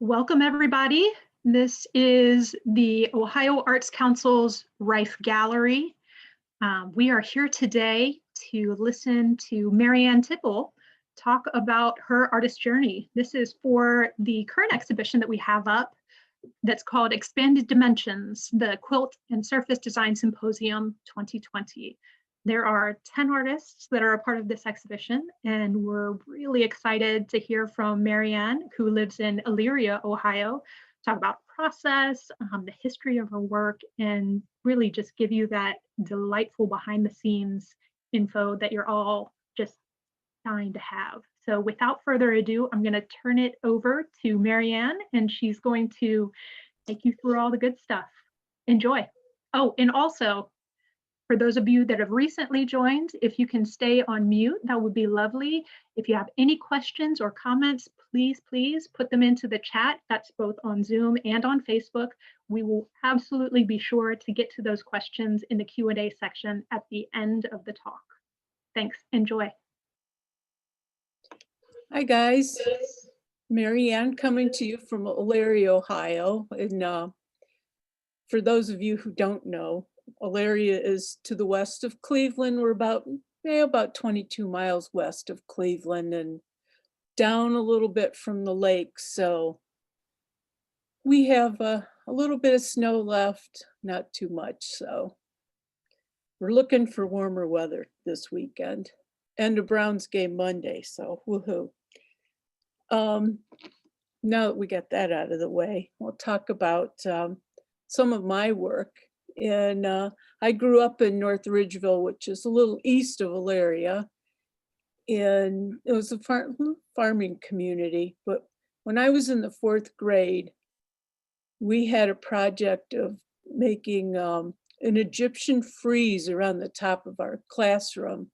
Welcome, everybody. This is the Ohio Arts Council's Rife Gallery. We are here today to listen to Marianne Tipple talk about her artist journey. This is for the current exhibition that we have up that's called Expanded Dimensions, the Quilt and Surface Design Symposium 2020. There are 10 artists that are a part of this exhibition, and we're really excited to hear from Marianne, who lives in Elyria, Ohio, talk about process, the history of her work, and really just give you that delightful behind the scenes info that you're all just dying to have. So without further ado, I'm going to turn it over to Marianne, and she's going to take you through all the good stuff. Enjoy. Oh, and also, for those of you that have recently joined, if you can stay on mute, that would be lovely. If you have any questions or comments, please put them into the chat. That's both on Zoom and on Facebook. We will absolutely be sure to get to those questions in the Q&A section at the end of the talk. Thanks. Enjoy. Hi, guys. Marianne coming to you from Elyria, Ohio. And for those of you who don't know, Elyria is to the west of Cleveland. We're about 22 miles west of Cleveland and down a little bit from the lake. So we have a little bit of snow left, not too much. So we're looking for warmer weather this weekend and a Browns game Monday. So woohoo. Now that we got that out of the way, we'll talk about some of my work. And I grew up in North Ridgeville, which is a little east of Elyria. And it was a farming community. But when I was in the 4th grade, we had a project of making an Egyptian frieze around the top of our classroom.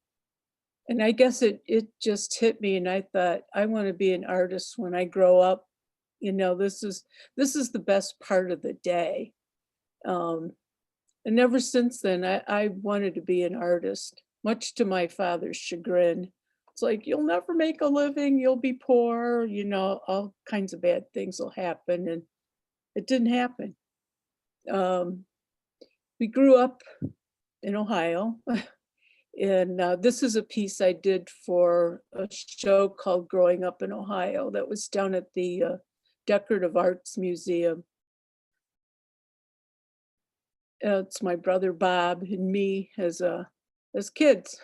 And I guess it just hit me, and I thought, I want to be an artist when I grow up. You know, this is the best part of the day. And ever since then, I wanted to be an artist, much to my father's chagrin. It's like, you'll never make a living, you'll be poor, you know, all kinds of bad things will happen. And it didn't happen. We grew up in Ohio. And this is a piece I did for a show called Growing Up in Ohio that was down at the Decorative Arts Museum. It's my brother Bob and me as kids.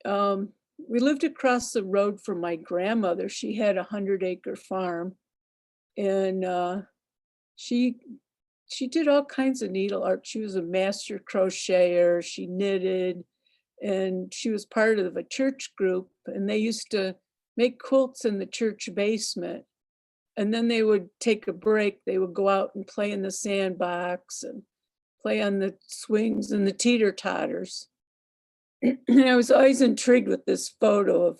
We lived across the road from my grandmother. She had a 100-acre farm, and she did all kinds of needle art. She was a master crocheter. She knitted, and she was part of a church group, and they used to make quilts in the church basement. And then they would take a break. They would go out and play in the sandbox and play on the swings and the teeter-totters. And I was always intrigued with this photo of,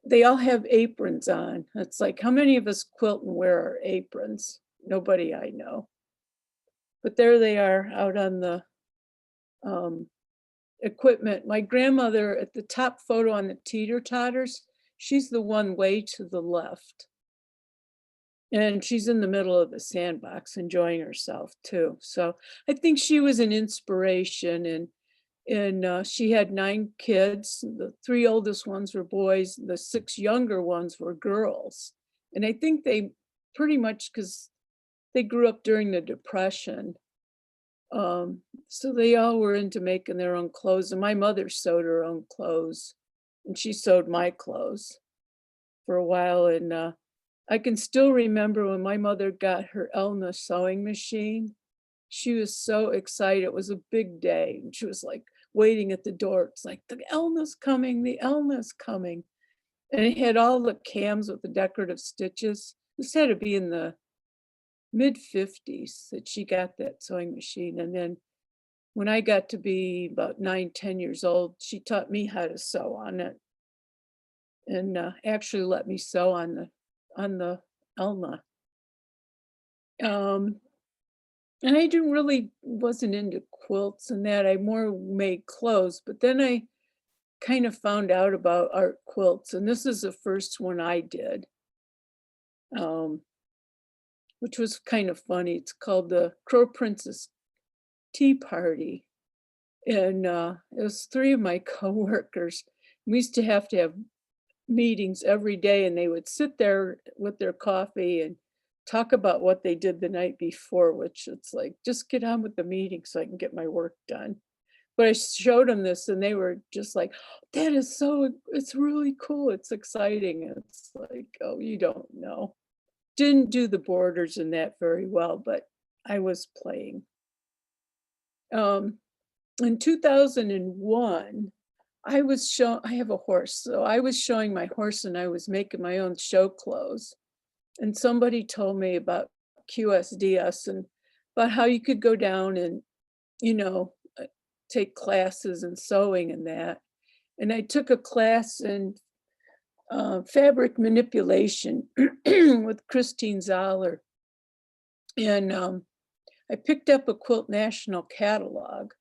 they all have aprons on. It's like, how many of us quilt and wear our aprons? Nobody I know. But there they are out on the equipment. My grandmother at the top photo on the teeter-totters, she's the one way to the left. And she's in the middle of the sandbox enjoying herself too. So I think she was an inspiration, and she had 9 kids. The 3 oldest ones were boys. The 6 younger ones were girls. And I think they pretty much, because they grew up during the Depression. So they all were into making their own clothes. And my mother sewed her own clothes, and she sewed my clothes for a while. And I can still remember when my mother got her Elna sewing machine. She was so excited. It was a big day. And she was like waiting at the door. It's like, the Elna's coming, the Elna's coming. And it had all the cams with the decorative stitches. This had to be in the mid-50s that she got that sewing machine. And then when I got to be about 9-10 years old, she taught me how to sew on it, and actually let me sew on the Elna. And I wasn't into quilts and that. I more made clothes, but then I kind of found out about art quilts, and this is the first one I did. which was kind of funny. It's called the Crow Princess Tea Party. And it was three of my coworkers. We used to have meetings every day, and they would sit there with their coffee and talk about what they did the night before, which it's like, just get on with the meeting so I can get my work done. But I showed them this and they were just like, that is so, it's really cool. It's exciting. It's like, oh, you don't know. Didn't do the borders in that very well, but I was playing. In 2001, I have a horse. So I was showing my horse and I was making my own show clothes. And somebody told me about QSDS and about how you could go down and, you know, take classes in sewing and that. And I took a class in fabric manipulation with Christine Zoller. And I picked up a Quilt National catalog.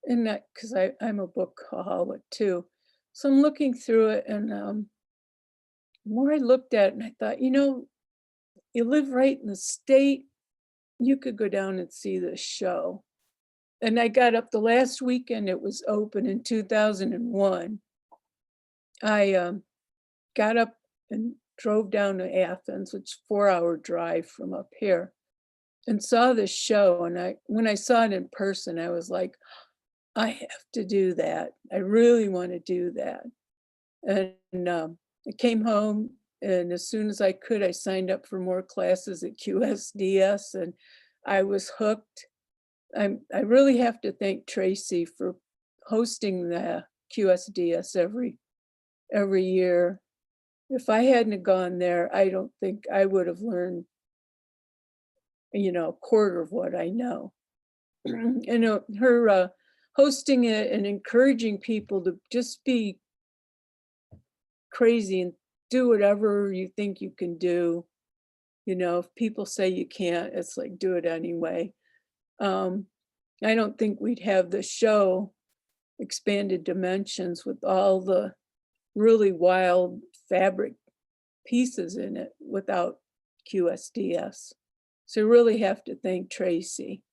And that, because I'm a bookaholic too. So I'm looking through it, and the more I looked at it, and I thought, you know, you live right in the state, you could go down and see this show. And I got up the last weekend it was open in 2001. I got up and drove down to Athens, which is a 4-hour drive from up here, and saw this show. And when I saw it in person, I was like, I have to do that. I really want to do that. And I came home, and as soon as I could, I signed up for more classes at QSDS, and I was hooked. I really have to thank Tracy for hosting the QSDS every year. If I hadn't gone there, I don't think I would have learned, you know, a quarter of what I know. And her hosting it and encouraging people to just be crazy and do whatever you think you can do. You know, if people say you can't, it's like, do it anyway. I don't think we'd have the show Expanded Dimensions with all the really wild fabric pieces in it without QSDS. So really have to thank Tracy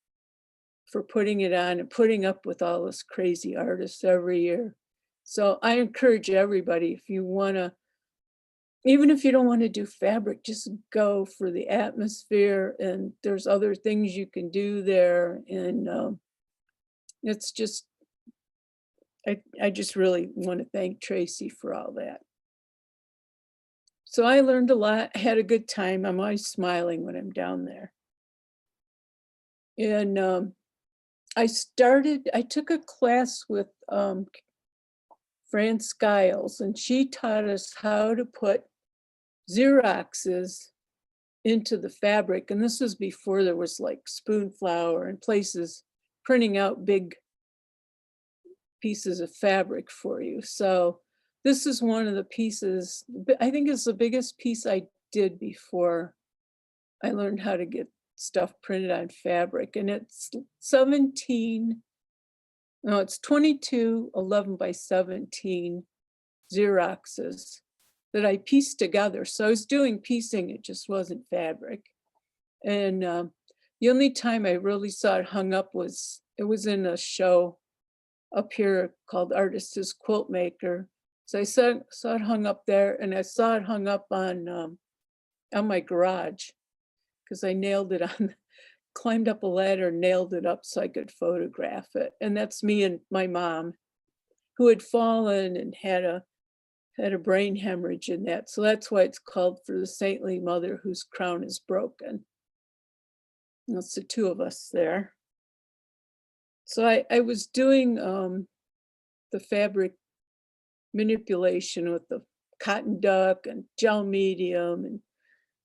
for putting it on and putting up with all this crazy artists every year. So I encourage everybody, if you want to, even if you don't want to do fabric, just go for the atmosphere, and there's other things you can do there. And it's just, I just really want to thank Tracy for all that. So I learned a lot, had a good time. I'm always smiling when I'm down there. And I took a class with Fran Skiles, and she taught us how to put Xeroxes into the fabric. And this was before there was like Spoonflower and places printing out big pieces of fabric for you. So this is one of the pieces, I think it's the biggest piece I did before I learned how to get stuff printed on fabric. And it's 22 11 by 17 Xeroxes that I pieced together. So I was doing piecing, it just wasn't fabric. And the only time I really saw it hung up was, it was in a show up here called Artist's Quilt Maker. So I saw it hung up there, and I saw it hung up on my garage, because I nailed it on, climbed up a ladder, nailed it up so I could photograph it. And that's me and my mom, who had fallen and had a brain hemorrhage in that. So that's why it's called For the Saintly Mother Whose Crown is Broken. And that's the two of us there. So I was doing the fabric manipulation with the cotton duck and gel medium and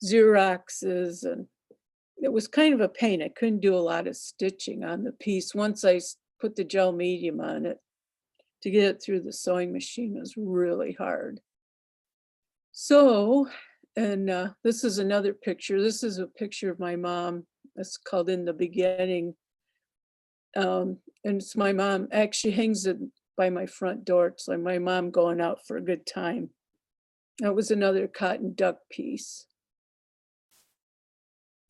Xeroxes, and it was kind of a pain. I couldn't do a lot of stitching on the piece. Once I put the gel medium on it, to get it through the sewing machine was really hard. So, and this is another picture. This is a picture of my mom. It's called In the Beginning. And it's my mom, actually hangs it by my front door. It's like my mom going out for a good time. That was another cotton duck piece.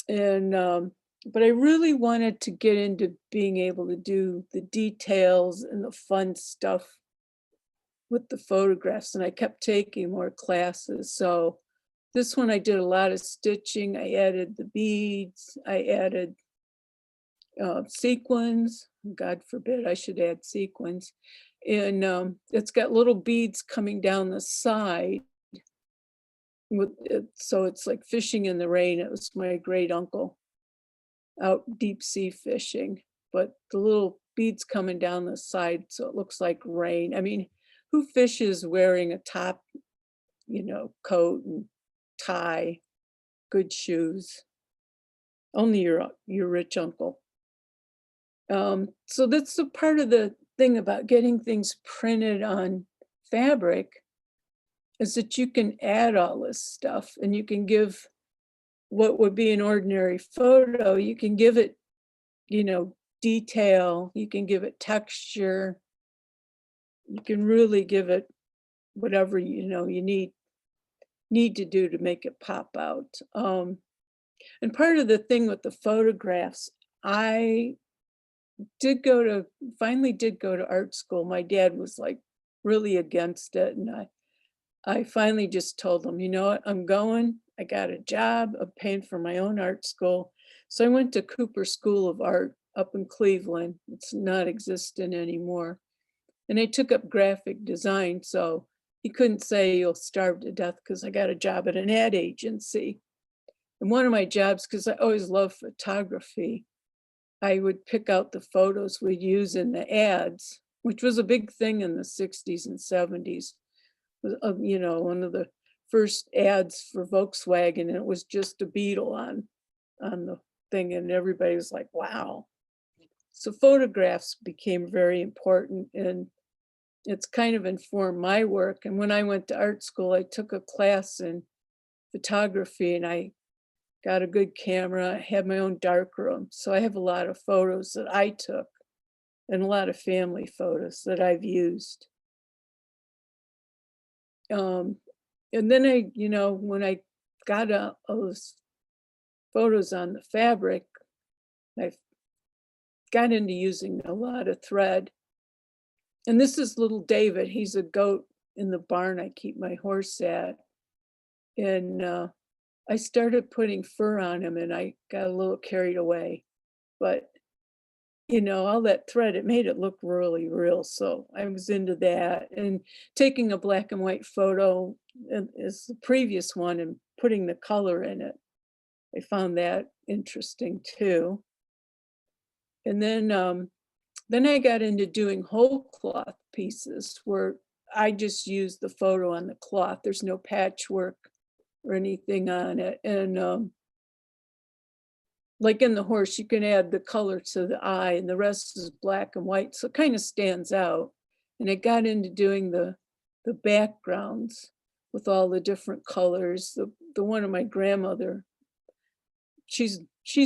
And but I really wanted to get into being able to do the details and the fun stuff with the photographs, and I kept taking more classes. So this one I did a lot of stitching. I added the beads. I added sequins. God forbid I should add sequins. And it's got little beads coming down the side with it, so it's like fishing in the rain. It was my great uncle out deep sea fishing, but the little beads coming down the side so it looks like rain. I mean, who fishes wearing a top, coat and tie, good shoes? Only your rich uncle. So that's the part of the thing about getting things printed on fabric is that you can add all this stuff and you can give what would be an ordinary photo, you can give it, detail, you can give it texture, you can really give it whatever you need to do to make it pop out. And part of the thing with the photographs, I finally did go to art school. My dad was like really against it, and I finally just told him, you know what, I'm going. I got a job. I'm paying for my own art school. So I went to Cooper School of Art up in Cleveland. It's not existent anymore. And I took up graphic design. So he couldn't say you'll starve to death because I got a job at an ad agency. And one of my jobs, because I always loved photography, I would pick out the photos we'd use in the ads, which was a big thing in the 60s and 70s. One of the first ads for Volkswagen, and it was just a beetle on the thing, and everybody was like, wow. So photographs became very important, and it's kind of informed my work. And when I went to art school, I took a class in photography, and I got a good camera. I had my own darkroom. So I have a lot of photos that I took and a lot of family photos that I've used. And then when I got all those photos on the fabric, I got into using a lot of thread. And this is little David. He's a goat in the barn I keep my horse at. And I started putting fur on him, and I got a little carried away. But all that thread, it made it look really real. So I was into that, and taking a black and white photo as the previous one and putting the color in it. I found that interesting too. And then I got into doing whole cloth pieces where I just use the photo on the cloth. There's no patchwork or anything on it. And like in the horse, you can add the color to the eye, and the rest is black and white. So it kind of stands out. And I got into doing the backgrounds with all the different colors. The one of my grandmother, she's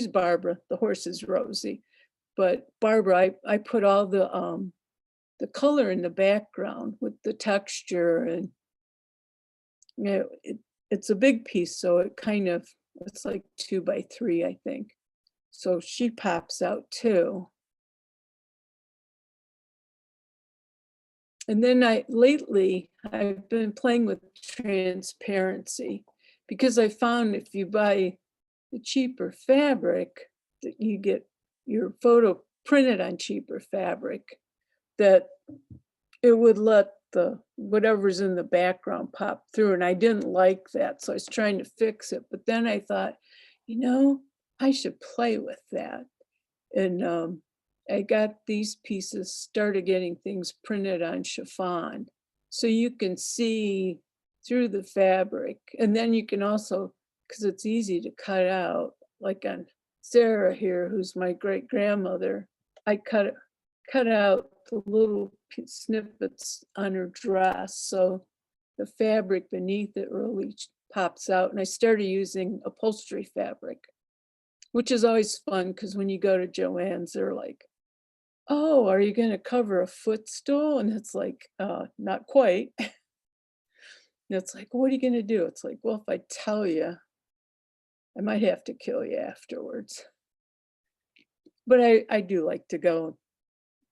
Barbara, the horse is Rosie. But Barbara, I put all the color in the background with the texture, and it's a big piece, so it's like 2x3, I think. So she pops out too. And then lately I've been playing with transparency, because I found if you buy the cheaper fabric, that you get your photo printed on cheaper fabric, that it would let the whatever's in the background pop through. And I didn't like that. So I was trying to fix it. But then I thought, I should play with that. And I got these pieces, started getting things printed on chiffon. So you can see through the fabric. And then you can also, because it's easy to cut out, like on Sarah here, who's my great grandmother, I cut out the little snippets on her dress. So the fabric beneath it really pops out. And I started using upholstery fabric, which is always fun, because when you go to Joann's, they're like, oh, are you going to cover a footstool? And it's like, not quite. And it's like, what are you going to do? It's like, well, if I tell you, I might have to kill you afterwards. But I do like to go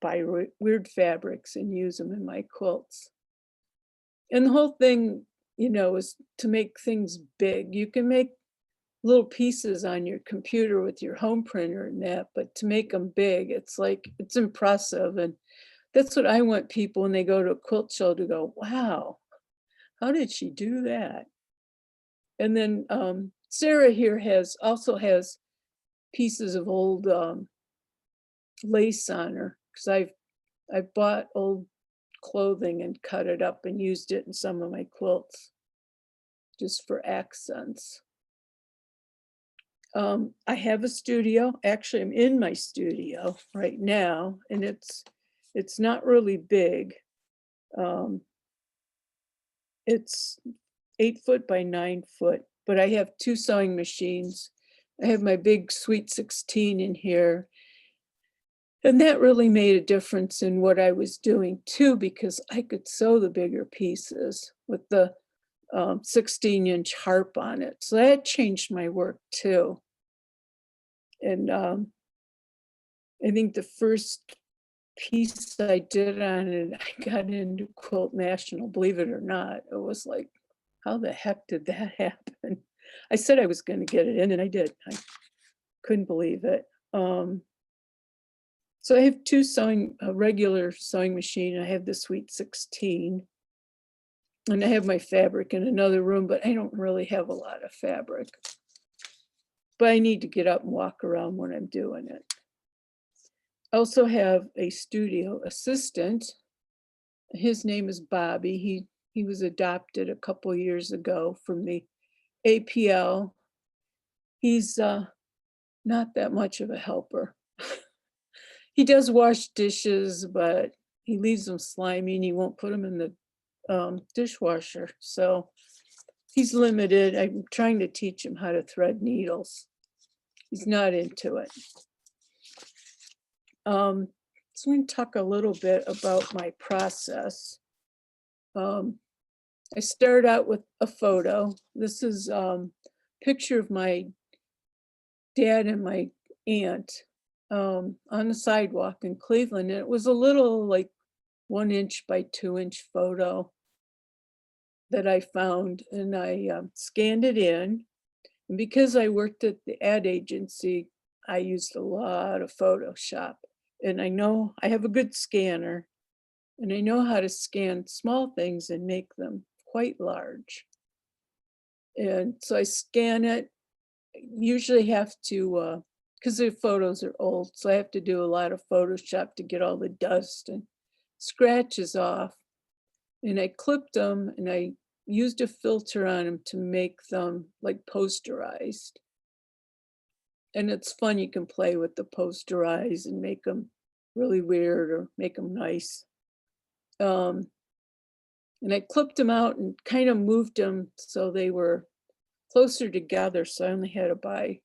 buy weird fabrics and use them in my quilts. And the whole thing, you know, is to make things big. You can make little pieces on your computer with your home printer and that, but to make them big, it's like, it's impressive. And that's what I want people when they go to a quilt show to go, wow, how did she do that? And then Sarah here also has pieces of old lace on her, because I've bought old clothing and cut it up and used it in some of my quilts just for accents. I have a studio. Actually, I'm in my studio right now, and it's not really big. It's 8 foot by 9 foot, but I have 2 sewing machines. I have my big Sweet 16 in here. And that really made a difference in what I was doing too, because I could sew the bigger pieces with the 16-inch harp on it. So that changed my work too. And I think the first piece I did on it, I got into Quilt National, believe it or not. It was like, how the heck did that happen? I said I was going to get it in, and I did. I couldn't believe it. So I have 2 a regular sewing machine. I have the Sweet 16, and I have my fabric in another room, but I don't really have a lot of fabric. But I need to get up and walk around when I'm doing it. I also have a studio assistant. His name is Bobby. He was adopted a couple years ago from the APL. He's not that much of a helper. He does wash dishes, but he leaves them slimy and he won't put them in the dishwasher. So he's limited. I'm trying to teach him how to thread needles. He's not into it. So I'm going to talk a little bit about my process. I start out with a photo. This is a picture of my dad and my aunt on the sidewalk in Cleveland. And it was a little like 1 inch by 2 inch photo that I found, and I scanned it in. And because I worked at the ad agency, I used a lot of Photoshop. And I know I have a good scanner, and I know how to scan small things and make them quite large. And so I scan it. Usually have to, because the photos are old, so I have to do a lot of Photoshop to get all the dust and scratches off. And I clipped them, and I used a filter on them to make them like posterized. And it's fun, you can play with the posterize and make them really weird or make them nice. And I clipped them out and kind of moved them so they were closer together. So I only had to buy,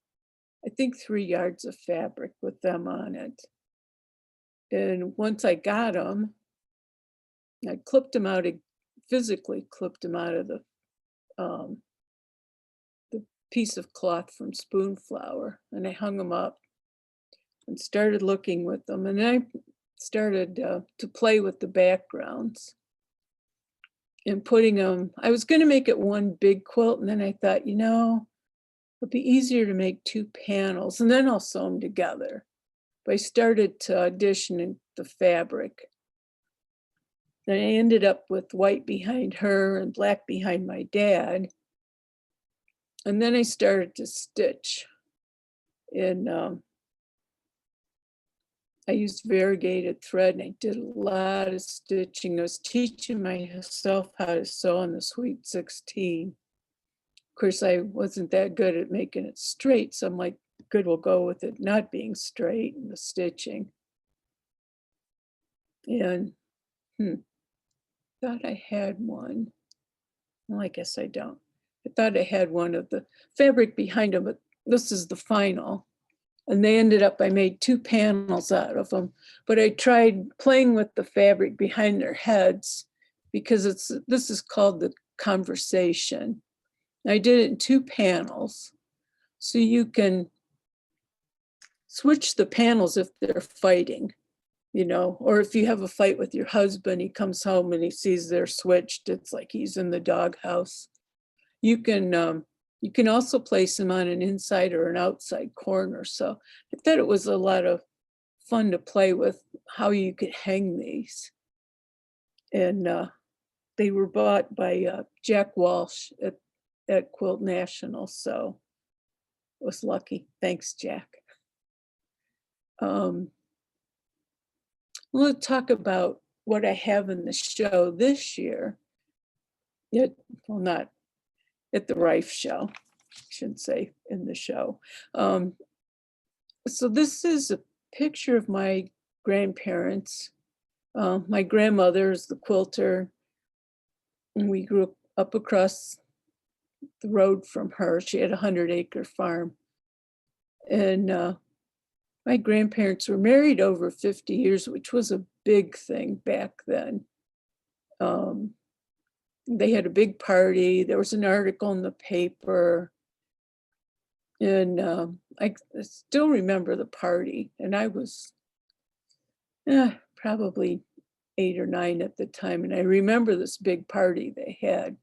I think, 3 yards of fabric with them on it. And once I got them, I clipped them out, physically clipped them out of the piece of cloth from Spoonflower, and I hung them up and started looking with them. And then I started to play with the backgrounds and putting them, I was going to make it one big quilt, and then I thought, you know, it'd be easier to make 2 panels, and then I'll sew them together. But I started to audition the fabric. Then I ended up with white behind her and black behind my dad. And then I started to stitch. And I used variegated thread, and I did a lot of stitching. I was teaching myself how to sew on the Sweet 16. Of course, I wasn't that good at making it straight, so I'm like, good, we'll go with it not being straight and the stitching. And thought I had one. Well, I guess I don't. I thought I had one of the fabric behind them, but this is the final. And they ended up, I made 2 panels out of them, but I tried playing with the fabric behind their heads because this is called the conversation. I did it in 2 panels. So you can switch the panels if they're fighting, you know, or if you have a fight with your husband, he comes home and he sees they're switched. It's like he's in the doghouse. You can also place them on an inside or an outside corner. So I thought it was a lot of fun to play with how you could hang these. And they were bought by Jack Walsh at Quilt National. So I was lucky. Thanks, Jack. We'll talk about what I have in the show this year. Well, not at the Rife show, I shouldn't say in the show. So this is a picture of my grandparents. My grandmother is the quilter, and we grew up across the road from her. She had a 100-acre farm. And my grandparents were married over 50 years, which was a big thing back then. They had a big party. There was an article in the paper. And I still remember the party. And I was probably 8 or 9 at the time. And I remember this big party they had.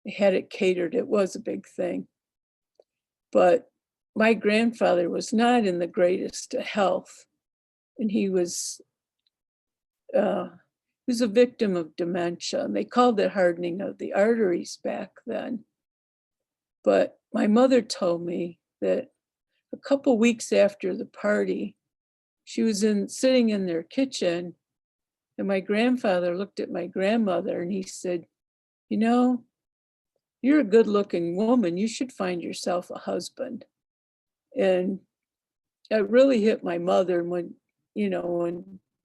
They had it catered. It was a big thing. But my grandfather was not in the greatest health. And he was a victim of dementia. And they called it hardening of the arteries back then. But my mother told me that a couple weeks after the party, she was sitting in their kitchen, and my grandfather looked at my grandmother and he said, "You know, you're a good-looking woman. You should find yourself a husband." And it really hit my mother when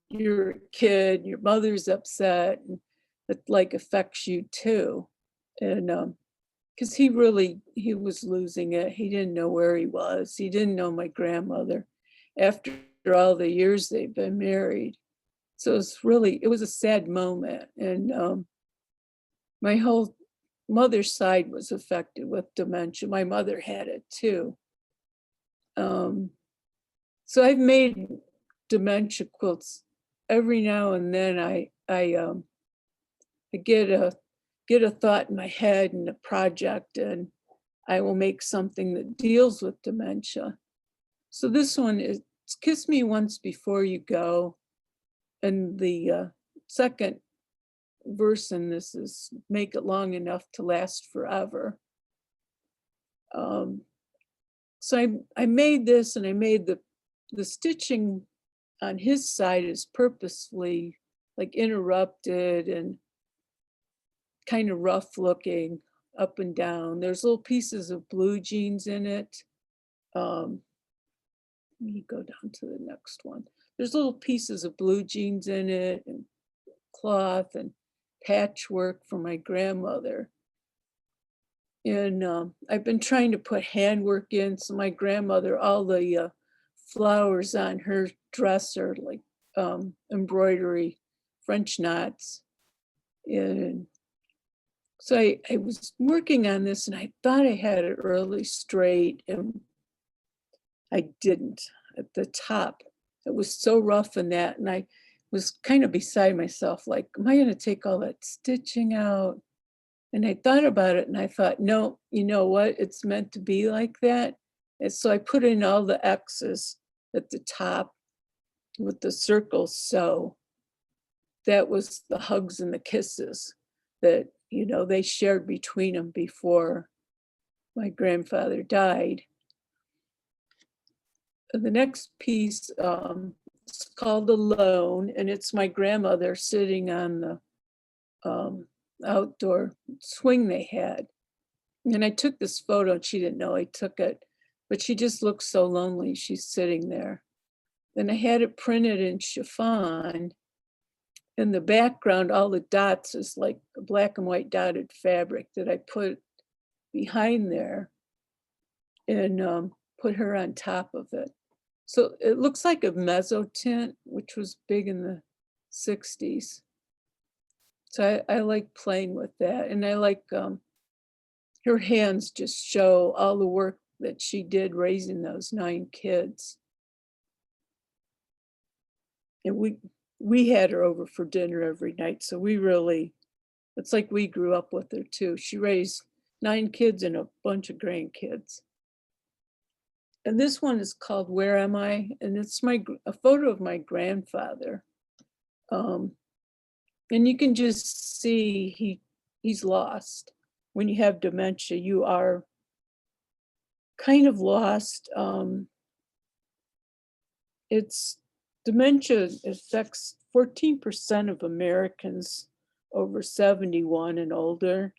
you're a kid, your mother's upset, and it like affects you too. And because he was losing it. He didn't know where he was. He didn't know my grandmother after all the years they've been married. So it was a sad moment. And my whole mother's side was affected with dementia. My mother had it too. So I've made dementia quilts every now and then. I get a thought in my head and a project, and I will make something that deals with dementia. So this one is Kiss Me Once Before You Go. And the second verse in this is Make It Long Enough to Last Forever. So I made this, and I made the stitching on his side is purposefully like interrupted and kind of rough looking up and down. There's little pieces of blue jeans in it. Let me go down to the next one. There's little pieces of blue jeans in it, and cloth and patchwork from my grandmother. And I've been trying to put handwork in. So my grandmother, all the flowers on her dress are like embroidery, French knots. And so I was working on this, and I thought I had it really straight, and I didn't at the top. It was so rough in that, and I was kind of beside myself, like, am I going to take all that stitching out? And I thought about it, and I thought, no, you know what? It's meant to be like that. And so I put in all the X's at the top with the circles. So that was the hugs and the kisses that, they shared between them before my grandfather died. The next piece is called Alone, and it's my grandmother sitting on the outdoor swing they had. And I took this photo, and she didn't know I took it, but she just looked so lonely. She's sitting there. Then I had it printed in chiffon. In the background, all the dots is like a black and white dotted fabric that I put behind there and put her on top of it. So it looks like a mezzo tint, which was big in the 60s. So I like playing with that. And I like her hands just show all the work that she did raising those 9 kids. And we had her over for dinner every night, so it's like we grew up with her too. She raised 9 kids and a bunch of grandkids. And this one is called Where Am I? And it's a photo of my grandfather. And you can just see he's lost. When you have dementia, you are kind of lost. Dementia affects 14% of Americans over 71 and older.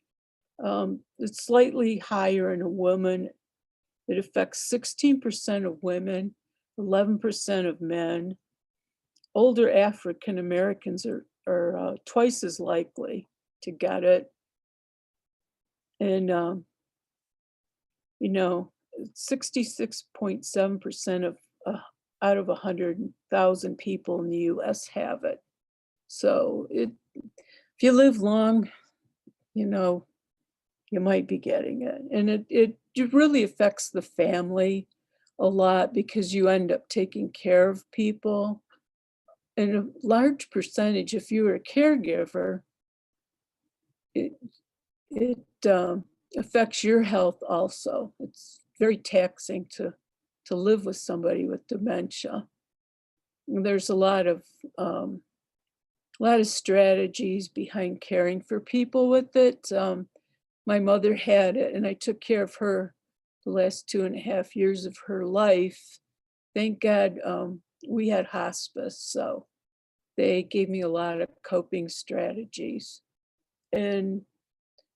It's slightly higher in a woman. It affects 16% of women, 11% of men. Older African Americans are twice as likely to get it. And, 66.7% of out of 100,000 people in the US have it. So if you live long, you might be getting it. And it really affects the family a lot because you end up taking care of people. And a large percentage, if you were a caregiver, it affects your health also. It's very taxing to live with somebody with dementia. And there's a lot of strategies behind caring for people with it. My mother had it, and I took care of her the last 2.5 years of her life. Thank God we had hospice, so they gave me a lot of coping strategies. And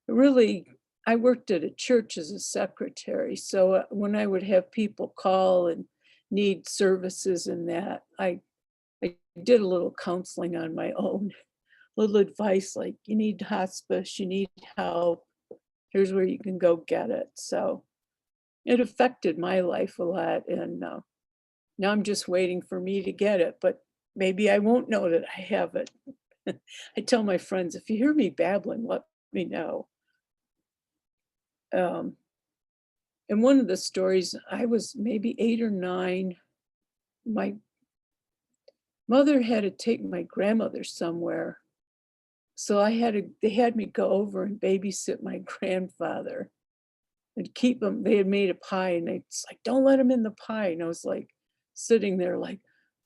really, I worked at a church as a secretary, so when I would have people call and need services in that, I did a little counseling on my own, little advice like, you need hospice, you need help, here's where you can go get it. So it affected my life a lot, and now I'm just waiting for me to get it, but maybe I won't know that I have it. I tell my friends, if you hear me babbling, let me know. And one of the stories, I was maybe 8 or 9. My mother had to take my grandmother somewhere. So they had me go over and babysit my grandfather and keep him. They had made a pie and it's like, don't let him in the pie. And I was like sitting there like,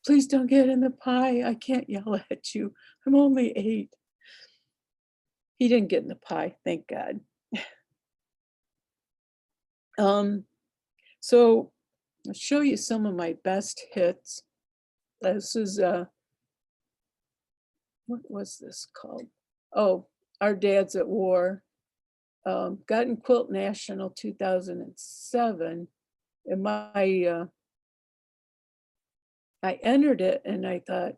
please don't get in the pie. I can't yell at you. I'm only 8. He didn't get in the pie, thank God. So I'll show you some of my best hits. This is, what was this called? Oh, Our Dad's at War. Got in Quilt National 2007. And I entered it and I thought,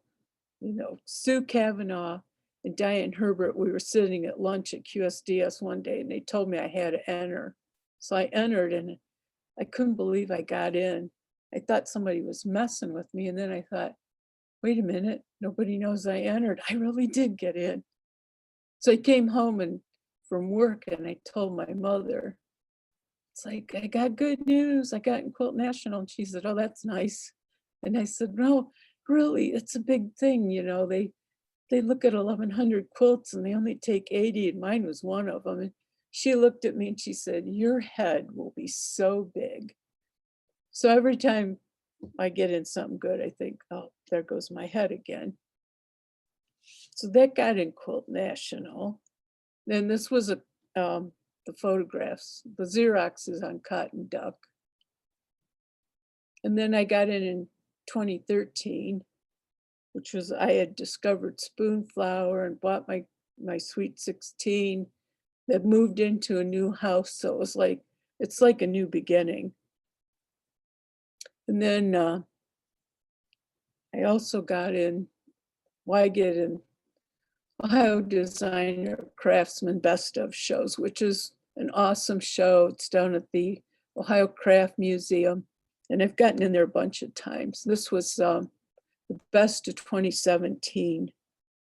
Sue Kavanaugh and Diane Herbert, we were sitting at lunch at QSDS one day and they told me I had to enter. So I entered and I couldn't believe I got in. I thought somebody was messing with me. And then I thought, wait a minute, nobody knows I entered. I really did get in. So I came home from work and I told my mother, it's like, I got good news. I got in Quilt National. And she said, oh, that's nice. And I said, no, really, it's a big thing. They look at 1,100 quilts and they only take 80 and mine was one of them. And she looked at me and she said, your head will be so big. So every time I get in something good, I think, oh, there goes my head again. So that got in Quilt National. Then this was the photographs. The Xerox is on Cotton Duck. And then I got in 2013, which was, I had discovered Spoonflower and bought my Sweet 16 that moved into a new house. So it's like a new beginning. And then I also got in, I get in Ohio Designer Craftsman Best of shows, which is an awesome show. It's down at the Ohio Craft Museum. And I've gotten in there a bunch of times. This was the best of 2017,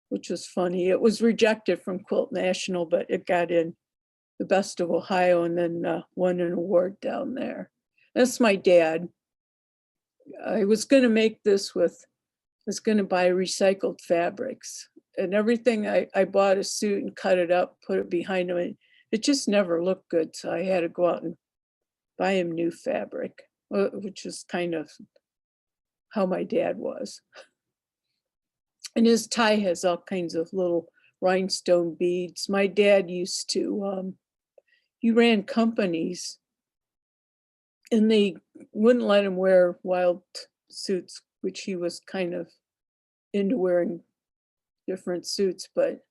which was funny. It was rejected from Quilt National, but it got in the best of Ohio and then won an award down there. That's my dad. I was going to make this was going to buy recycled fabrics, and everything I bought a suit and cut it up, put it behind him, and it just never looked good. So I had to go out and buy him new fabric, which is kind of how my dad was. And his tie has all kinds of little rhinestone beads. My dad used to, he ran companies and they wouldn't let him wear wild suits, which he was kind of into wearing different suits, but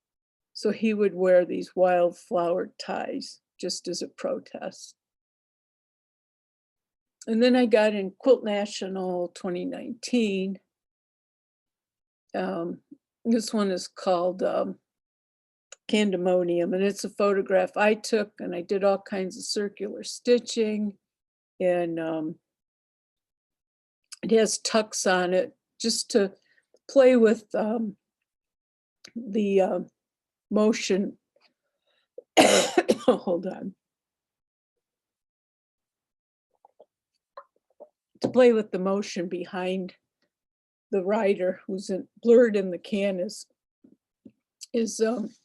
so he would wear these wild flowered ties just as a protest. And then I got in Quilt National 2019. This one is called Candemonium, and it's a photograph I took, and I did all kinds of circular stitching, and it has tucks on it just to play with the motion. Hold on. To play with the motion behind the rider, who's blurred in the can, is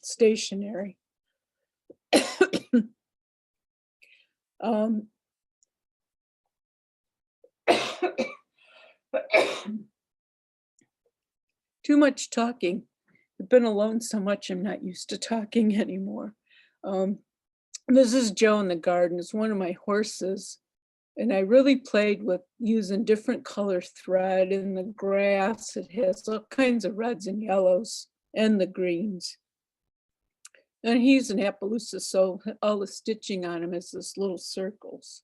stationary. Too much talking. I've been alone so much, I'm not used to talking anymore. This is Joe in the garden. It's one of my horses. And I really played with using different color thread in the grass. It has all kinds of reds and yellows and the greens. And he's an Appaloosa, so all the stitching on him is this little circles.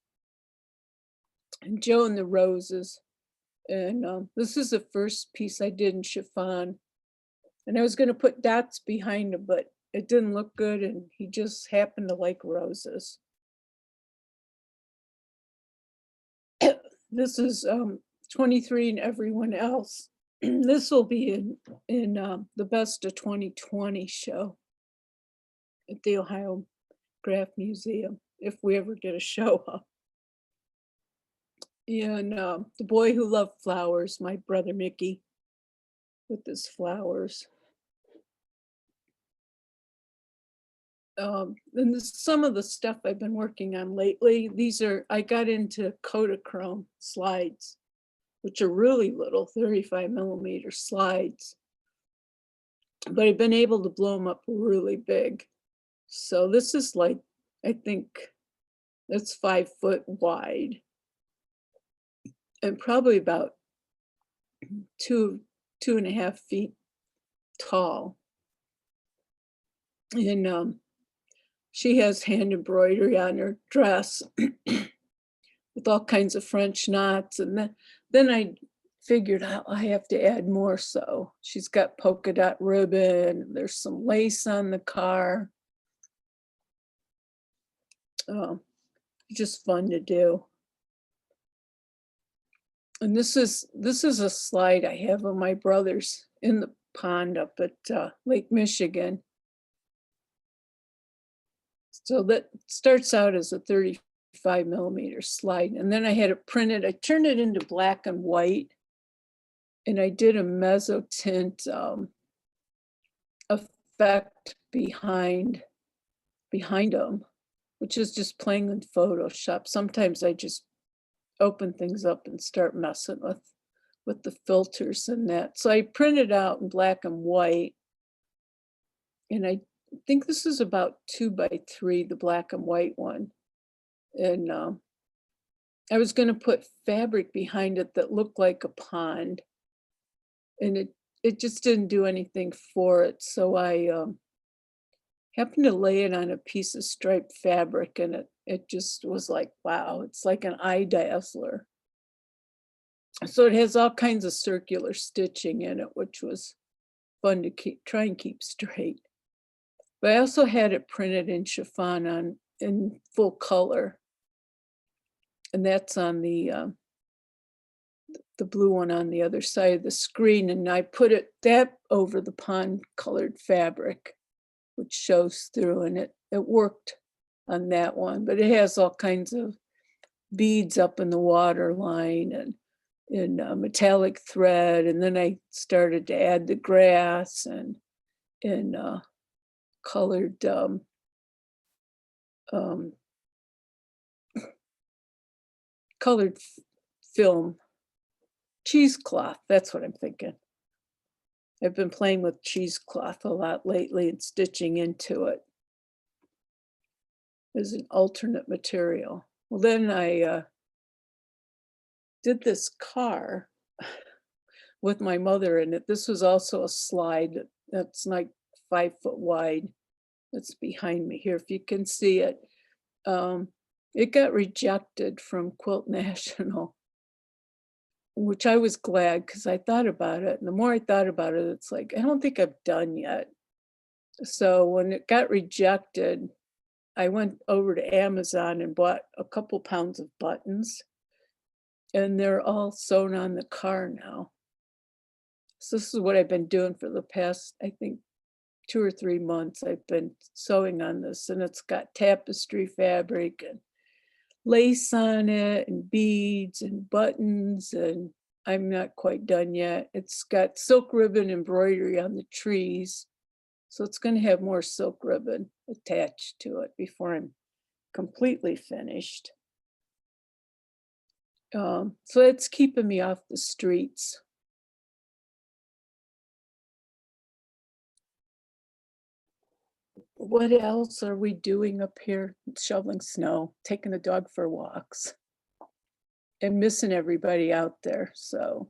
And Joe and the roses. And this is the first piece I did in chiffon. And I was going to put dots behind him, but it didn't look good. And he just happened to like roses. This is 23 and everyone else. This will be in the Best of 2020 show at the Ohio Craft Museum, if we ever get a show up. And The Boy Who Loved Flowers, my brother Mickey, with his flowers. And some of the stuff I've been working on lately, I got into Kodachrome slides, which are really little 35 millimeter slides, but I've been able to blow them up really big. So this is like, I think it's 5 foot wide and probably about 2.5 feet tall. And she has hand embroidery on her dress with all kinds of French knots. And then I figured out I have to add more. So she's got polka dot ribbon. There's some lace on the car. Oh, just fun to do. And this is a slide I have of my brother's in the pond up at Lake Michigan. So that starts out as a 35 millimeter slide. And then I had it printed. I turned it into black and white. And I did a mezzotint effect behind them, which is just playing in Photoshop. Sometimes I just open things up and start messing with the filters and that. So I printed out in black and white. And I think this is about 2 by 3, the black and white one. And I was going to put fabric behind it that looked like a pond. And it just didn't do anything for it. So I happened to lay it on a piece of striped fabric, and it just was like, wow, it's like an eye dazzler. So it has all kinds of circular stitching in it, which was fun to try and keep straight. But I also had it printed in chiffon in full color. And that's on the blue one on the other side of the screen. And I put that over the pond colored fabric, which shows through, and it worked on that one. But it has all kinds of beads up in the water line and in metallic thread. And then I started to add the grass and colored colored film, cheesecloth. That's what I'm thinking. I've been playing with cheesecloth a lot lately and stitching into it as an alternate material. Well, then I did this car with my mother in it. This was also a slide that's like 5 foot wide. That's behind me here, if you can see it. It got rejected from Quilt National, which I was glad because I thought about it. And the more I thought about it, it's like, I don't think I've done yet. So when it got rejected, I went over to Amazon and bought a couple pounds of buttons, and they're all sewn on the car now. So this is what I've been doing for the past, I think, 2 or 3 months. I've been sewing on this, and it's got tapestry fabric and lace on it and beads and buttons, and I'm not quite done yet. It's got silk ribbon embroidery on the trees, so it's going to have more silk ribbon attached to it before I'm completely finished. So it's keeping me off the streets. What else are we doing up here? Shoveling snow, taking the dog for walks, and missing everybody out there. So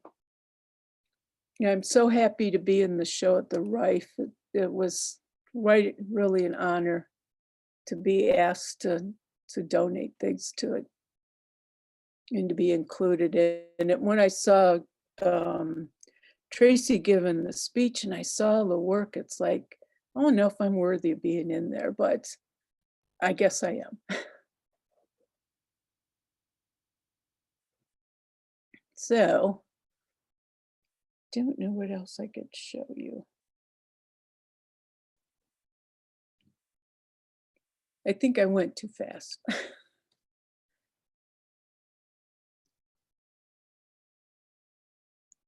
yeah, I'm so happy to be in the show at the Rife. It was really an honor to be asked to donate things to it and to be included in it. When I saw Tracy giving the speech and I saw the work, it's like, I don't know if I'm worthy of being in there, but I guess I am. So, don't know what else I could show you. I think I went too fast.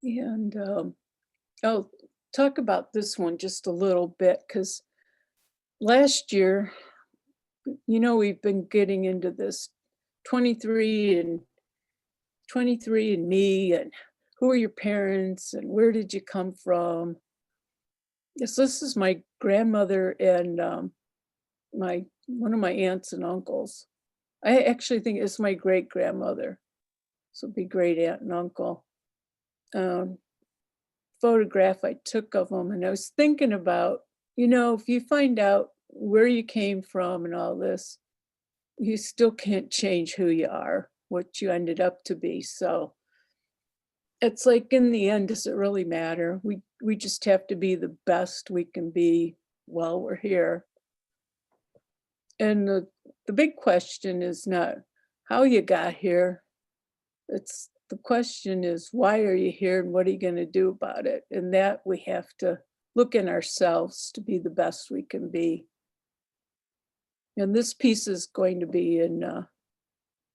And I'll talk about this one just a little bit, because last year, we've been getting into this 23 and me, and who are your parents and where did you come from? Yes, this is my grandmother and one of my aunts and uncles. I actually think it's my great grandmother, so it'd be great aunt and uncle. Photograph I took of them, and I was thinking about, if you find out where you came from and all this, you still can't change who you are, what you ended up to be. So it's like, in the end, does it really matter? We just have to be the best we can be while we're here. And the big question is not how you got here. The question is, why are you here and what are you going to do about it? And that we have to look in ourselves to be the best we can be. And this piece is going to be in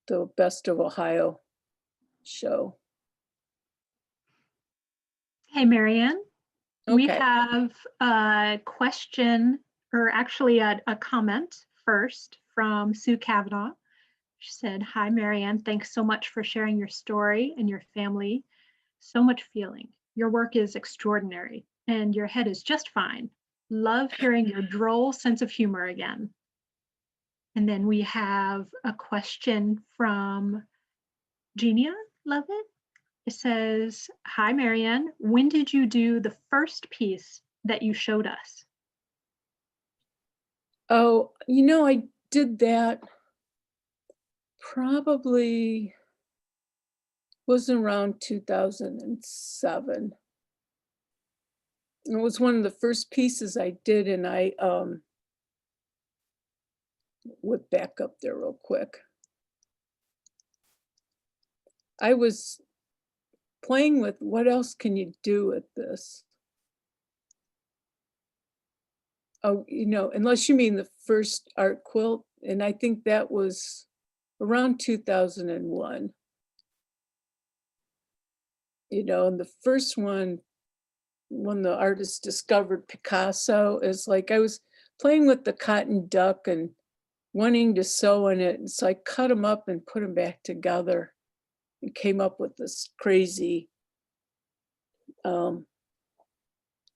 the Best of Ohio show. Hey, Marianne. We Okay. have a question, or actually a comment first from Sue Kavanaugh. She said, "Hi, Marianne. Thanks so much for sharing your story and your family. So much feeling. Your work is extraordinary and your head is just fine. Love hearing your droll sense of humor again." And then we have a question from Genia Lovett. It says, "Hi, Marianne. When did you do the first piece that you showed us?" Oh, I did that probably was around 2007. It was one of the first pieces I did, and I would back up there real quick. I was playing with what else can you do with this? Oh, unless you mean the first art quilt, and I think that was around 2001. And the first one, when the artist discovered Picasso, is like I was playing with the cotton duck and wanting to sew in it. And so I cut them up and put them back together and came up with this um,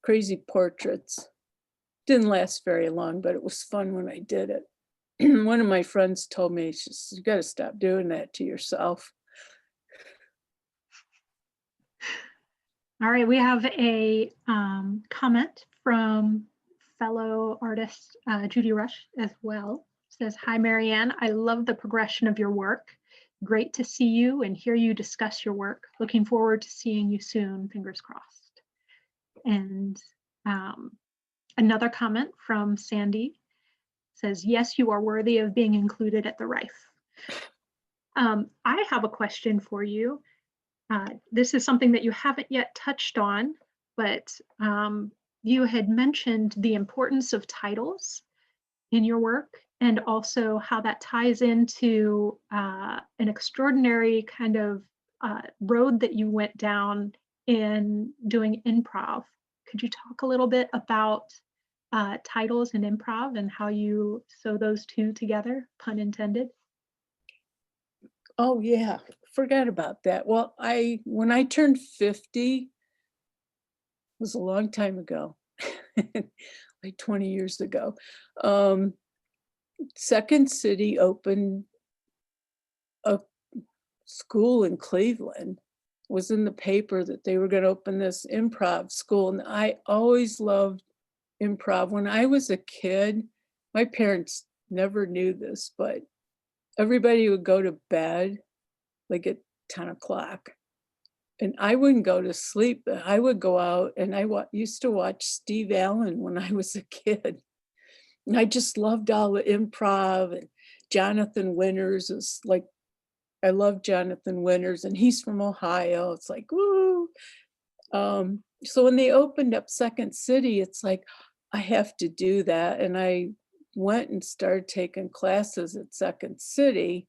crazy portraits. Didn't last very long, but it was fun when I did it. One of my friends told me, she says, "You got to stop doing that to yourself." All right, we have a comment from fellow artist Judy Rush as well. It says, "Hi, Marianne. I love the progression of your work. Great to see you and hear you discuss your work. Looking forward to seeing you soon, fingers crossed." And another comment from Sandy says, "Yes, you are worthy of being included at the Rife." I have a question for you. This is something that you haven't yet touched on, but you had mentioned the importance of titles in your work and also how that ties into an extraordinary kind of road that you went down in doing improv. Could you talk a little bit about titles and improv and how you sew those two together, pun intended? Oh yeah, forgot about that. Well, when I turned 50, was a long time ago, like 20 years ago. Second City opened a school in Cleveland. Was in the paper that they were going to open this improv school, and I always loved improv. When I was a kid, my parents never knew this, but everybody would go to bed like at 10 o'clock. And I wouldn't go to sleep. But I would go out and I used to watch Steve Allen when I was a kid. And I just loved all the improv, and Jonathan Winters is like, I love Jonathan Winters, and he's from Ohio. It's like, woo. So when they opened up Second City, it's like, I have to do that. And I went and started taking classes at Second City,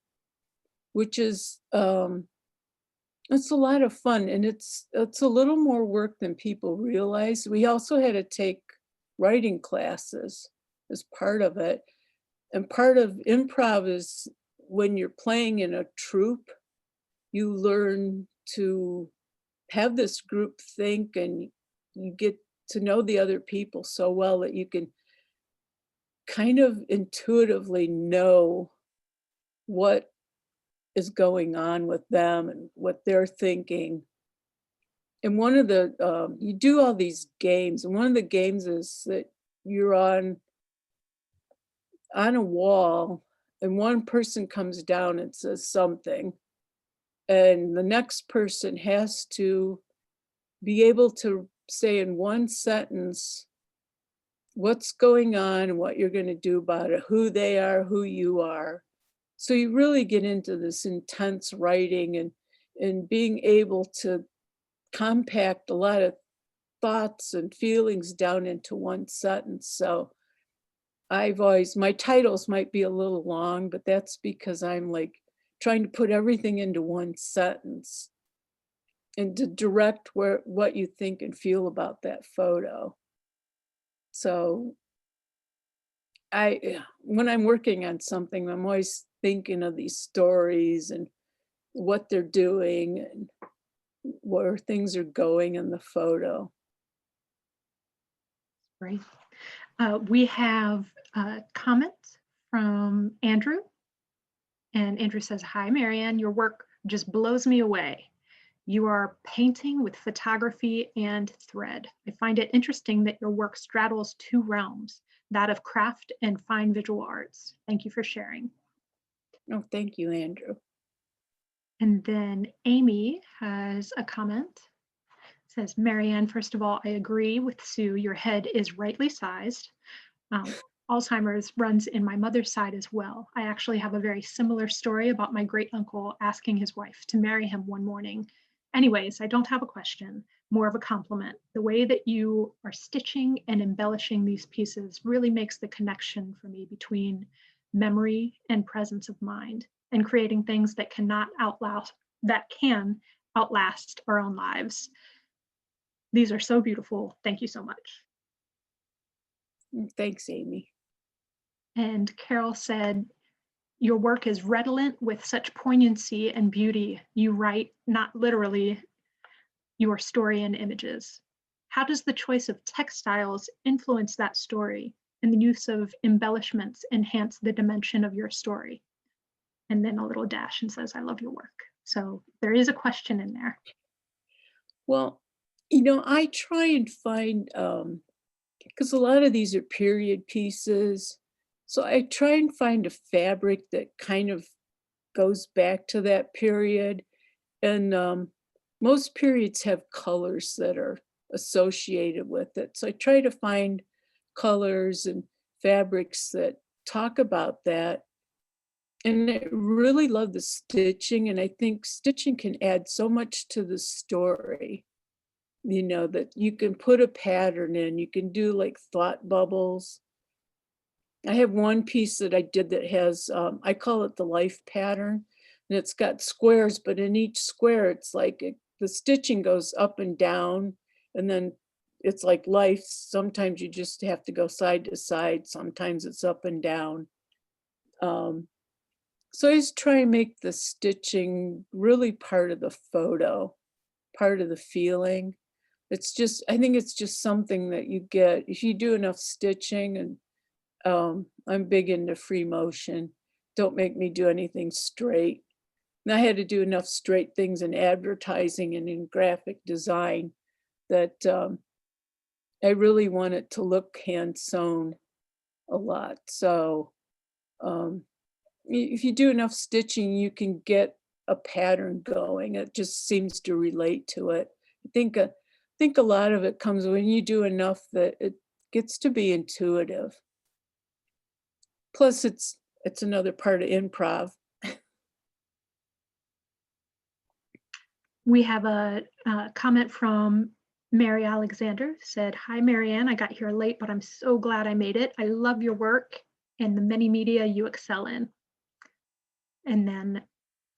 which is it's a lot of fun, and it's a little more work than people realize. We also had to take writing classes as part of it. And part of improv is when you're playing in a troupe, you learn to have this group think, and you get to know the other people so well that you can kind of intuitively know what is going on with them and what they're thinking. And one of the you do all these games, and one of the games is that you're on a wall, and one person comes down and says something, and the next person has to be able to say in one sentence what's going on and what you're going to do about it, who they are, who you are. So you really get into this intense writing and being able to compact a lot of thoughts and feelings down into one sentence. So my titles might be a little long, but that's because I'm like trying to put everything into one sentence and to direct what you think and feel about that photo. So when I'm working on something, I'm always thinking of these stories and what they're doing and where things are going in the photo. Great. We have a comment from Andrew. And Andrew says, "Hi, Marianne, your work just blows me away. You are painting with photography and thread. I find it interesting that your work straddles two realms, that of craft and fine visual arts. Thank you for sharing." Oh, thank you, Andrew. And then Amy has a comment. It says, "Marianne, first of all, I agree with Sue. Your head is rightly sized. Alzheimer's runs in my mother's side as well. I actually have a very similar story about my great uncle asking his wife to marry him one morning. Anyways, I don't have a question, more of a compliment. The way that you are stitching and embellishing these pieces really makes the connection for me between memory and presence of mind. and creating things that can outlast our own lives. These are so beautiful. Thank you so much. Thanks, Amy. And Carol said, your work is redolent with such poignancy and beauty. You write, not literally, your story in images. How does the choice of textiles influence that story, and the use of embellishments enhance the dimension of your story? And then a little dash and says, I love your work. So there is a question in there. Well, I try and find, because a lot of these are period pieces, so I try and find a fabric that kind of goes back to that period. And most periods have colors that are associated with it. So I try to find colors and fabrics that talk about that. And I really love the stitching. And I think stitching can add so much to the story, that you can put a pattern in, you can do like thought bubbles. I have one piece that I did that has, I call it the life pattern, and it's got squares, but in each square, it's like the stitching goes up and down, and then it's like life. Sometimes you just have to go side to side. Sometimes it's up and down. So I just try and make the stitching really part of the photo, part of the feeling. I think it's just something that you get if you do enough stitching. And I'm big into free motion. Don't make me do anything straight. And I had to do enough straight things in advertising and in graphic design that I really want it to look hand sewn a lot. So if you do enough stitching, you can get a pattern going. It just seems to relate to it. I think a lot of it comes when you do enough that it gets to be intuitive. Plus, it's another part of improv. We have a comment from Mary Alexander, said, hi, Marianne, I got here late, but I'm so glad I made it. I love your work and the many media you excel in. And then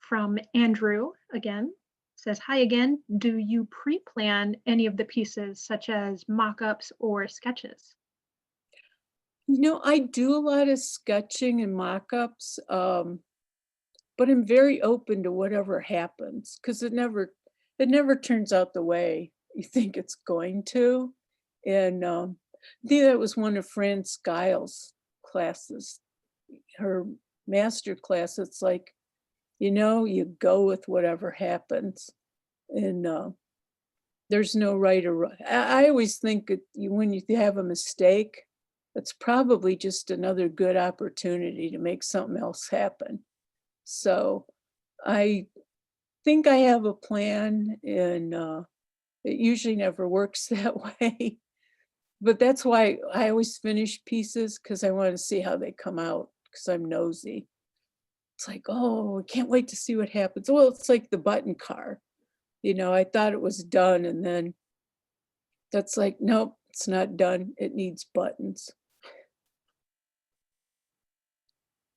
from Andrew again, says, hi again, do you pre-plan any of the pieces such as mock-ups or sketches? I do a lot of sketching and mock-ups, but I'm very open to whatever happens because it never turns out the way you think it's going to. And I think that was one of Fran Skiles' classes, her master class. It's like, you go with whatever happens, and there's no right or wrong. I always think that when you have a mistake, it's probably just another good opportunity to make something else happen. So I think I have a plan, and it usually never works that way. But that's why I always finish pieces, because I want to see how they come out, because I'm nosy. It's like, oh, I can't wait to see what happens. Well, it's like the button car. I thought it was done, and then that's like, nope, it's not done. It needs buttons.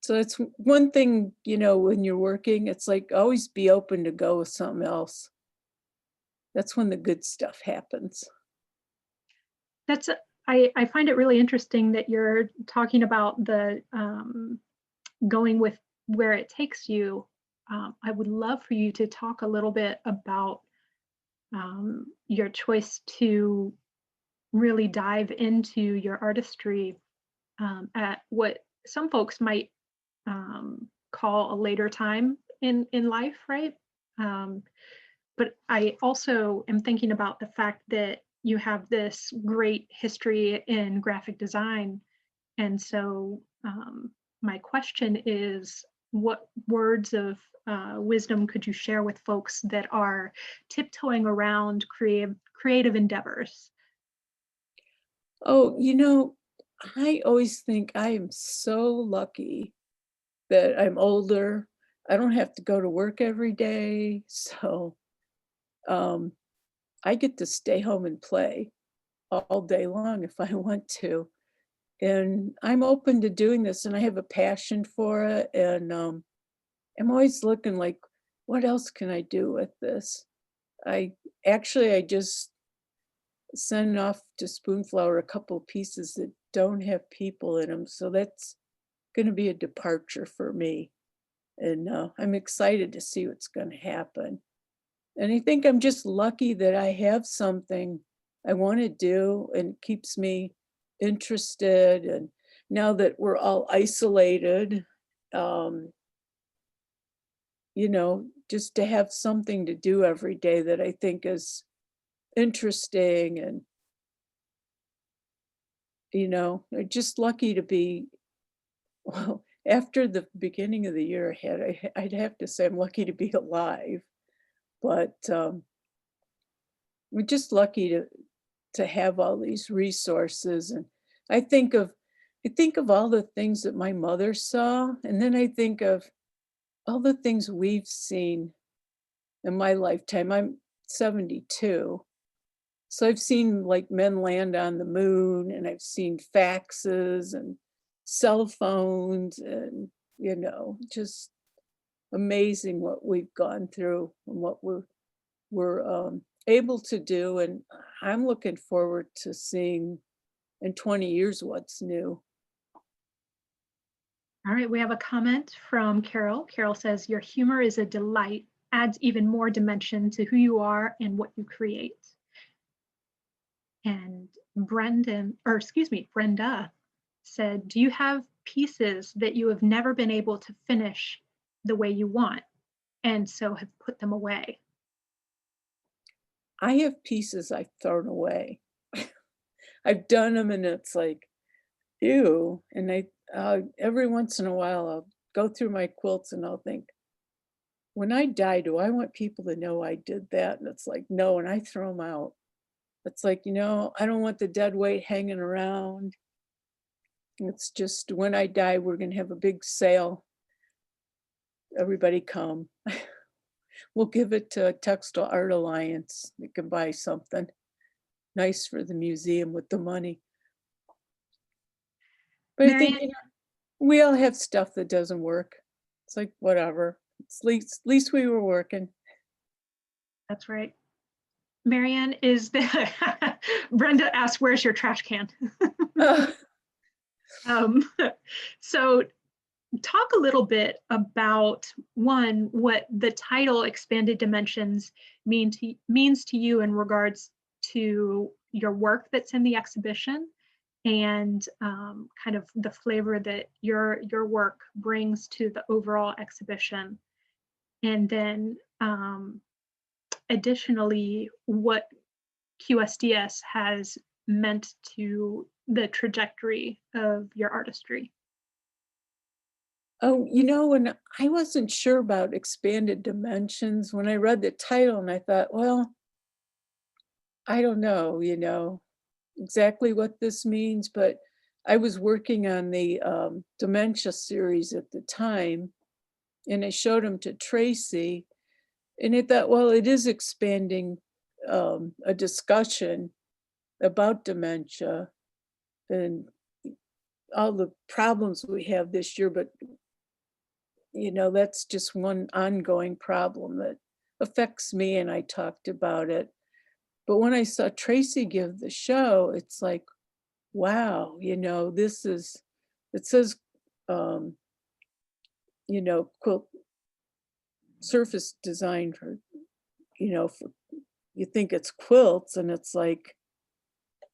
So that's one thing, when you're working, it's like always be open to go with something else. That's when the good stuff happens. I find it really interesting that you're talking about the going with where it takes you. I would love for you to talk a little bit about your choice to really dive into your artistry at what some folks might call a later time in life, right? But I also am thinking about the fact that you have this great history in graphic design. And so my question is, what words of wisdom could you share with folks that are tiptoeing around creative endeavors? Oh, I always think I am so lucky that I'm older. I don't have to go to work every day. So um, I get to stay home and play all day long if I want to. And I'm open to doing this, and I have a passion for it. And I'm always looking like, what else can I do with this? I just sent off to Spoonflower a couple pieces that don't have people in them, so that's going to be a departure for me. And I'm excited to see what's going to happen. And I think I'm just lucky that I have something I want to do and keeps me interested. And now that we're all isolated, um, just to have something to do every day that I think is interesting and, I'm just lucky to be, well, after the beginning of the year ahead, I'd have to say I'm lucky to be alive, but we're just lucky to have all these resources. And I think of I think of all the things that my mother saw, and then I think of all the things we've seen in my lifetime. I'm 72. So I've seen like men land on the moon, and I've seen faxes and cell phones, and just amazing what we've gone through and what we're able to do. And I'm looking forward to seeing in 20 years what's new. All right, we have a comment from Carol. Carol says, your humor is a delight, adds even more dimension to who you are and what you create. And Brenda said, do you have pieces that you have never been able to finish the way you want and so have put them away? I have pieces I've thrown away. I've done them and it's like, ew. And every once in a while, I'll go through my quilts and I'll think, when I die, do I want people to know I did that? And it's like, no, and I throw them out. It's like, I don't want the dead weight hanging around. It's just when I die, we're going to have a big sale. Everybody come. We'll give it to Textile Art Alliance. They can buy something nice for the museum with the money. But I think, Marianne, we all have stuff that doesn't work. It's like, whatever. At least we were working. that's right. Marianne, is the Brenda asked, where's your trash can? Uh, Um, so talk a little bit about what the title Expanded Dimensions means to you in regards to your work that's in the exhibition, and kind of the flavor that your work brings to the overall exhibition. And then additionally, what QSDS has meant to the trajectory of your artistry. oh, when I wasn't sure about expanded dimensions, when I read the title and I thought, well, I don't know, exactly what this means, but I was working on the dementia series at the time, and I showed them to Tracy, and I thought, well, it is expanding a discussion about dementia and all the problems we have this year, but that's just one ongoing problem that affects me, and I talked about it. But when I saw Tracy give the show, it's like, wow, it says, um, quilt surface design for, you think it's quilts, and it's like,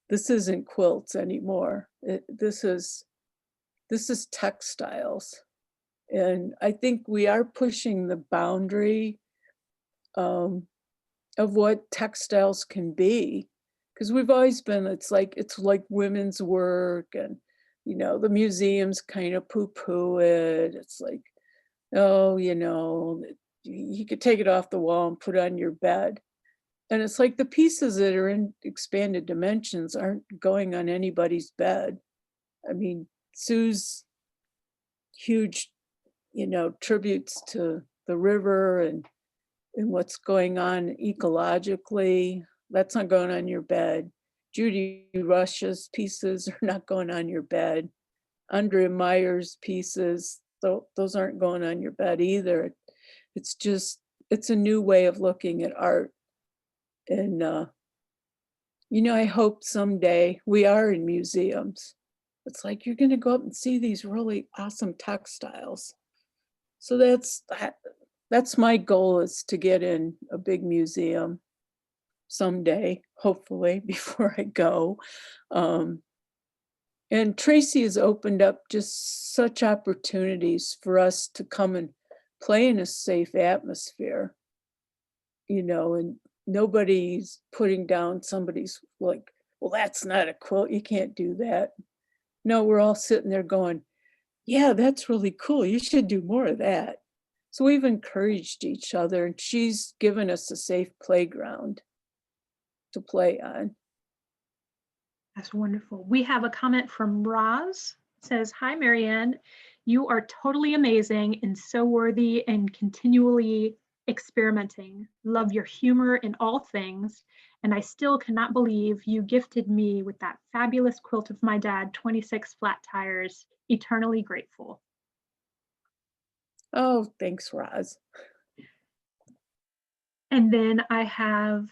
this isn't quilts anymore. This is textiles. And I think we are pushing the boundary um, of what textiles can be, because we've always been, it's like women's work, and the museums kind of poo-poo it. It's like, oh, you could take it off the wall and put it on your bed. And it's like the pieces that are in expanded dimensions aren't going on anybody's bed. I mean, Sue's huge, tributes to the river and what's going on ecologically, that's not going on your bed. Judy Rush's pieces are not going on your bed. Andrea Meyer's pieces, those aren't going on your bed either. It's just, it's a new way of looking at art. And, I hope someday we are in museums. It's like you're going to go up and see these really awesome textiles. So that's my goal, is to get in a big museum someday, hopefully, before I go. And Tracy has opened up just such opportunities for us to come and play in a safe atmosphere, and nobody's putting down somebody's, like, well, that's not a quilt, you can't do that. No, we're all sitting there going, yeah, that's really cool, you should do more of that. So we've encouraged each other, and she's given us a safe playground to play on. That's wonderful. We have a comment from Roz. It says, "Hi, Marianne. You are totally amazing and so worthy and continually experimenting. Love your humor in all things. And I still cannot believe you gifted me with that fabulous quilt of my dad, 26 flat tires. Eternally grateful." Oh, thanks, Roz. And then I have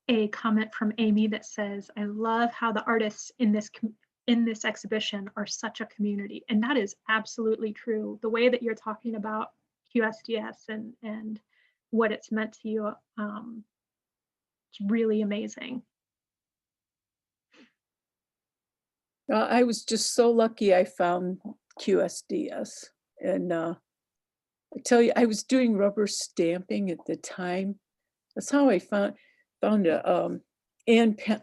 a comment from Amy that says, "I love how the artists in this exhibition are such a community." And that is absolutely true. The way that you're talking about QSDS and what it's meant to you, it's really amazing. I was just so lucky I found QSDS. And I tell you, I was doing rubber stamping at the time. That's how I found a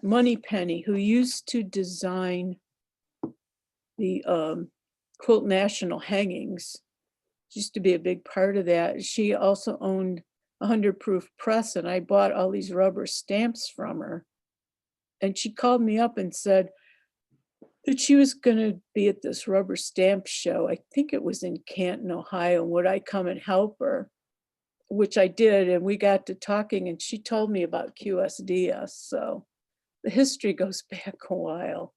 Moneypenny, who used to design the Quilt National hangings. She used to be a big part of that. She also owned a 100 proof press, and I bought all these rubber stamps from her. And she called me up and said that she was going to be at this rubber stamp show. I think it was in Canton, Ohio. And would I come and help her? Which I did, and we got to talking, and she told me about QSDS. So the history goes back a while.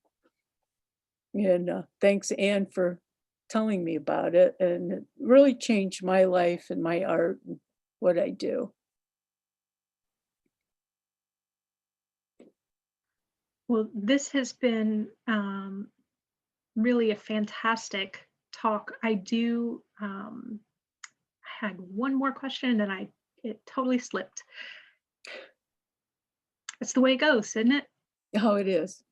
And thanks, Anne, for telling me about it. And it really changed my life and my art and what I do. Well, this has been really a fantastic talk. I had one more question and it totally slipped. It's the way it goes, isn't it? Oh, it is.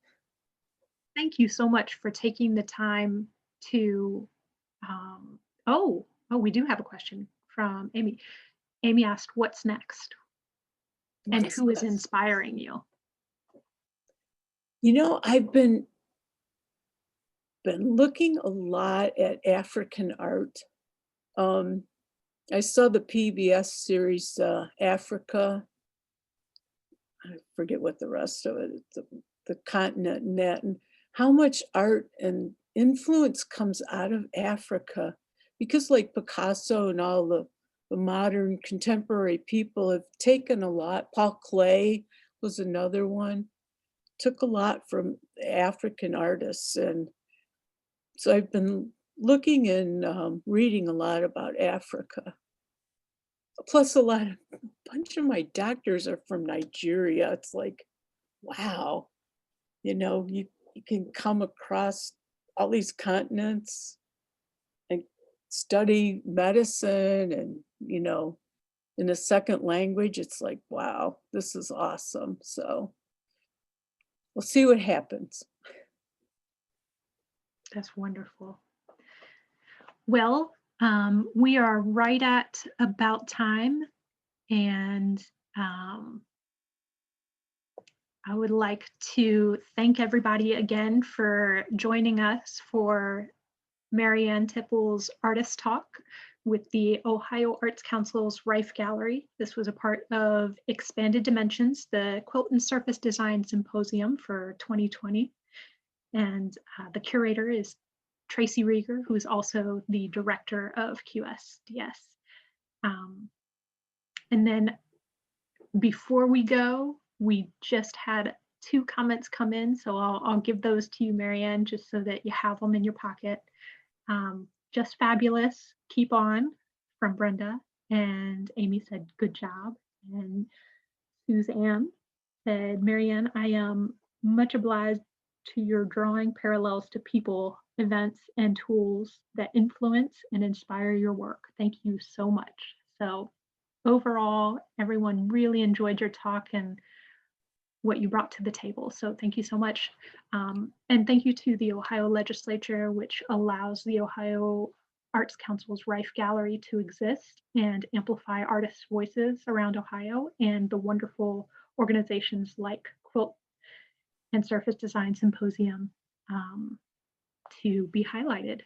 Thank you so much for taking the time to, we do have a question from Amy. Amy asked, "What's next? And who is inspiring you?" I've been looking a lot at African art. I saw the PBS series, Africa. I forget what the rest of it is, the continent net, and how much art and influence comes out of Africa. Because like Picasso and all the modern contemporary people have taken a lot. Paul Klee was another one. Took a lot from African artists. And so I've been looking and reading a lot about Africa. Plus a bunch of my doctors are from Nigeria. It's like, wow, you can come across all these continents and study medicine and, in a second language. It's like, wow, this is awesome. So we'll see what happens. That's wonderful. Well, we are right at about time, and I would like to thank everybody again for joining us for Marianne Tipple's Artist Talk with the Ohio Arts Council's Rife Gallery. This was a part of Expanded Dimensions, the Quilt and Surface Design Symposium for 2020. And the curator is Tracy Rieger, who is also the director of QSDS. And then before we go, we just had two comments come in, so I'll give those to you, Marianne, just so that you have them in your pocket. Just fabulous, keep on, from Brenda. And Amy said, good job. And Suzanne said, Marianne, I am much obliged to your drawing parallels to people, events, and tools that influence and inspire your work. Thank you so much. So overall, everyone really enjoyed your talk and what you brought to the table. So thank you so much. And thank you to the Ohio Legislature, which allows the Ohio Arts Council's Rife Gallery to exist and amplify artists' voices around Ohio, and the wonderful organizations like Quilt and Surface Design Symposium to be highlighted.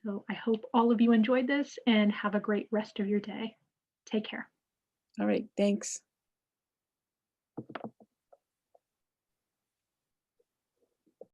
So I hope all of you enjoyed this and have a great rest of your day. Take care. All right, thanks.